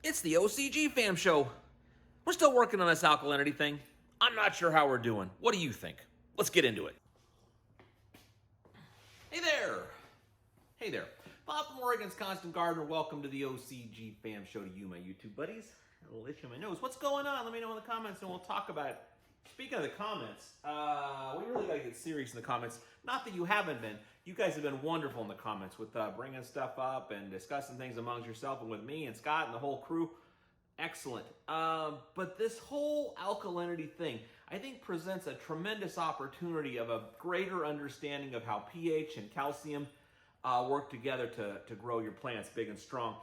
It's the OCGFAM show. We're still working on this alkalinity thing. I'm not sure how we're doing. What do you think? Let's get into it. Hey there. Hey there. Bob from Oregon's Constant Gardener. Welcome to the OCGFAM show to you, my YouTube buddies. A little itch on my nose. What's going on? Let me know in the comments and we'll talk about it. Speaking of the comments, we really got to get serious in the comments. Not that you haven't been. You guys have been wonderful in the comments with bringing stuff up and discussing things amongst yourself and with me and Scott and the whole crew. Excellent. But this whole alkalinity thing, I think, presents a tremendous opportunity of a greater understanding of how pH and calcium work together to grow your plants big and strong.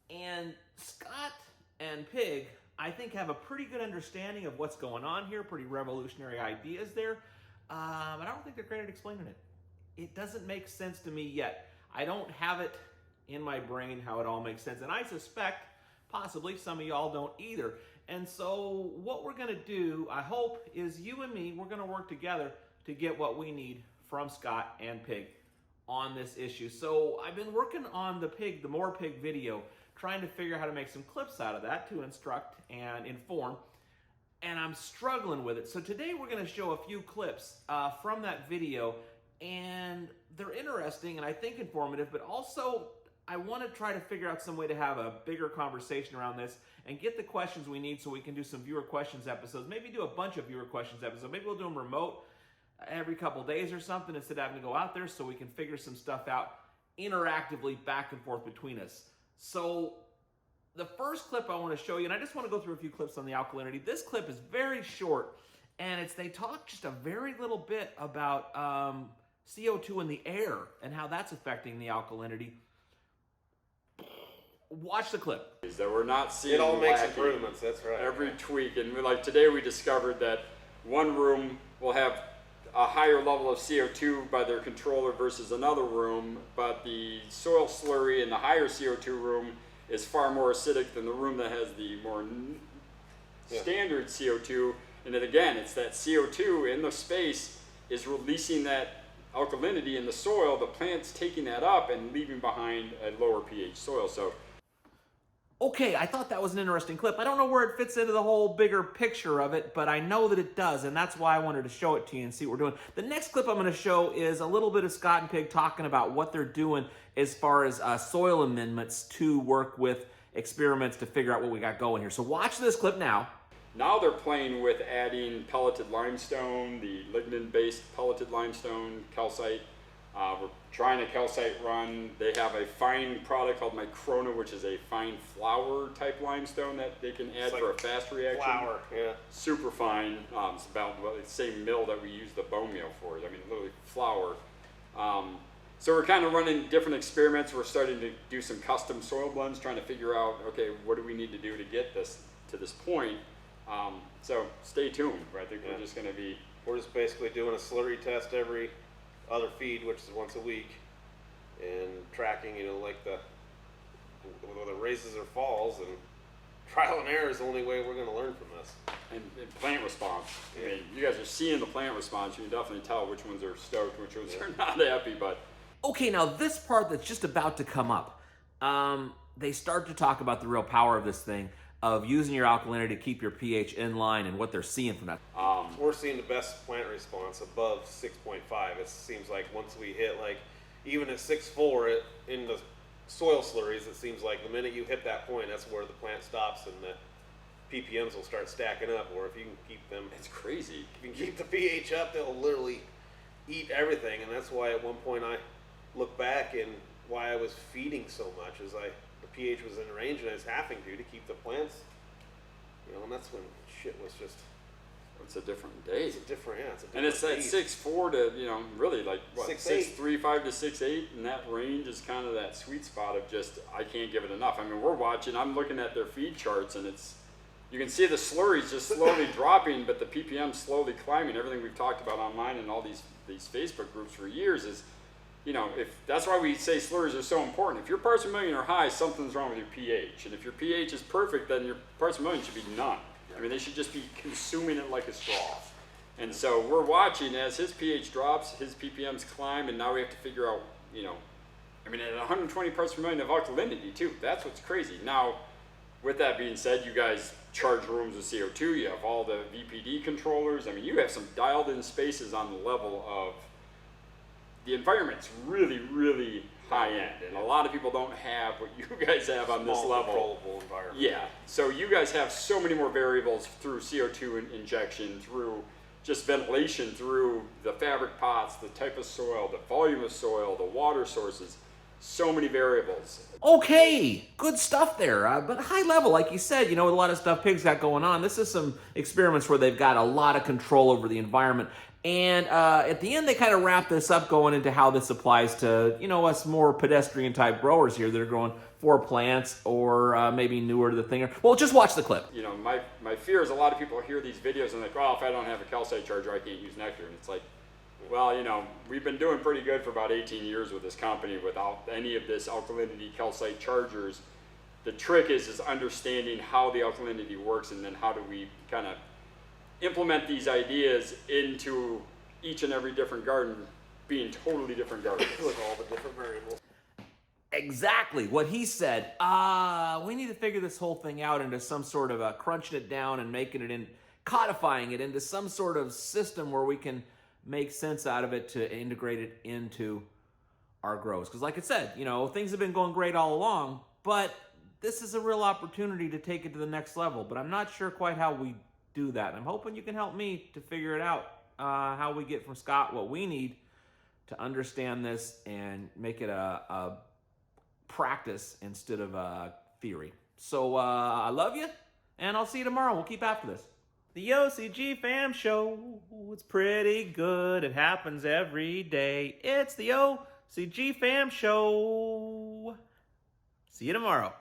And Scott and Pig, I think, have a pretty good understanding of what's going on here, pretty revolutionary ideas there, but I don't think they're great at explaining it. It doesn't make sense to me yet. I don't have it in my brain how it all makes sense, and I suspect possibly some of y'all don't either. And so what we're gonna do, I hope, is you and me, we're gonna work together to get what we need from Scott and Pig on this issue. So I've been working on the More Pig video, trying to figure out how to make some clips out of that to instruct and inform, and I'm struggling with it. So today we're gonna show a few clips from that video, and they're interesting and I think informative, but also I wanna try to figure out some way to have a bigger conversation around this and get the questions we need so we can do some viewer questions episodes, maybe do a bunch of viewer questions episodes. Maybe we'll do them remote every couple days or something instead of having to go out there, so we can figure some stuff out interactively back and forth between us. So the first clip I want to show you, and I just want to go through a few clips on the alkalinity. This clip is very short, and they talk just a very little bit about CO2 in the air and how that's affecting the alkalinity. Watch the clip. That we're not seeing it all makes improvements, that's right. Every tweak, and like today we discovered that one room will have a higher level of CO2 by their controller versus another room, but the soil slurry in the higher CO2 room is far more acidic than the room that has the more standard CO2. And then again, it's that CO2 in the space is releasing that alkalinity in the soil. The plant's taking that up and leaving behind a lower pH soil. So, okay, I thought that was an interesting clip. I don't know where it fits into the whole bigger picture of it, but I know that it does, and that's why I wanted to show it to you and see what we're doing. The next clip I'm going to show is a little bit of Scott and Pig talking about what they're doing as far as soil amendments to work with experiments to figure out what we got going here. So watch this clip now. Now they're playing with adding pelleted limestone, the lignin-based pelleted limestone, calcite. We're trying a calcite run. They have a fine product called Microna, which is a fine flour type limestone that they can add for a fast reaction. Flour, yeah. Super fine. It's about the same mill that we use the bone meal for. I mean, literally flour. So we're kind of running different experiments. We're starting to do some custom soil blends, trying to figure out, okay, what do we need to do to get this to this point? So stay tuned. I think we're just going to be... We're just basically doing a slurry test every other feed, which is once a week, and tracking, like whether it raises or falls, and trial and error is the only way we're going to learn from this. And plant response. I mean, you guys are seeing the plant response. You can definitely tell which ones are stoked, which ones are not happy, but... Okay, now this part that's just about to come up, they start to talk about the real power of this thing, of using your alkalinity to keep your pH in line and what they're seeing from that. We're seeing the best plant response above 6.5. It seems like once we hit, even at 6.4 in the soil slurries, it seems like the minute you hit that point, that's where the plant stops and the ppms will start stacking up. Or if you can keep them... It's crazy. If you can keep the pH up, they'll literally eat everything. And that's why at one point I look back and why I was feeding so much is the pH was in range and I was having to keep the plants, and that's when shit was just... It's a different day. It's a different, and it's that 6.4 to, really like what, 6.35 to 6.8, and that range is kind of that sweet spot of just, I can't give it enough. I mean, we're watching, I'm looking at their feed charts, and you can see the slurries just slowly dropping, but the ppm slowly climbing. Everything we've talked about online and all these Facebook groups for years is, if that's why we say slurries are so important. If your parts per million are high, something's wrong with your pH. And if your pH is perfect, then your parts per million should be none. I mean, they should just be consuming it like a straw. And so we're watching as his pH drops, his ppms climb, and now we have to figure out, I mean, at 120 parts per million of alkalinity too. That's what's crazy. Now, with that being said, you guys charge rooms with CO2. You have all the VPD controllers. I mean, you have some dialed in spaces on the level of the environment's really, really high end. And a lot of people don't have what you guys have on this level. Controllable environment. Yeah. So you guys have so many more variables through CO2 injection, through just ventilation, through the fabric pots, the type of soil, the volume of soil, the water sources. So many variables. Okay, good stuff there. But high level, like you said, you know, a lot of stuff pigs got going on. This is some experiments where they've got a lot of control over the environment. And at the end, they kind of wrap this up going into how this applies to, you know, us more pedestrian type growers here that are growing 4 plants or maybe newer to the thing. Well, just watch the clip. You know, my fear is a lot of people hear these videos and like, oh, if I don't have a calcite charger, I can't use nectar. And it's like, well, you know, we've been doing pretty good for about 18 years with this company without any of this alkalinity calcite chargers. The trick is understanding how the alkalinity works, and then how do we kind of implement these ideas into each and every different garden being totally different gardens. With all the different variables. Exactly what he said. We need to figure this whole thing out into some sort of crunching it down and making it in, codifying it into some sort of system where we can make sense out of it to integrate it into our grows. Because like I said, you know, things have been going great all along, but this is a real opportunity to take it to the next level. But I'm not sure quite how we do that. And I'm hoping you can help me to figure it out, how we get from Scott what we need to understand this and make it a practice instead of a theory. So I love you, and I'll see you tomorrow. We'll keep after this. The OCG Fam Show, it's pretty good. It happens every day. It's the OCG Fam Show. See you tomorrow.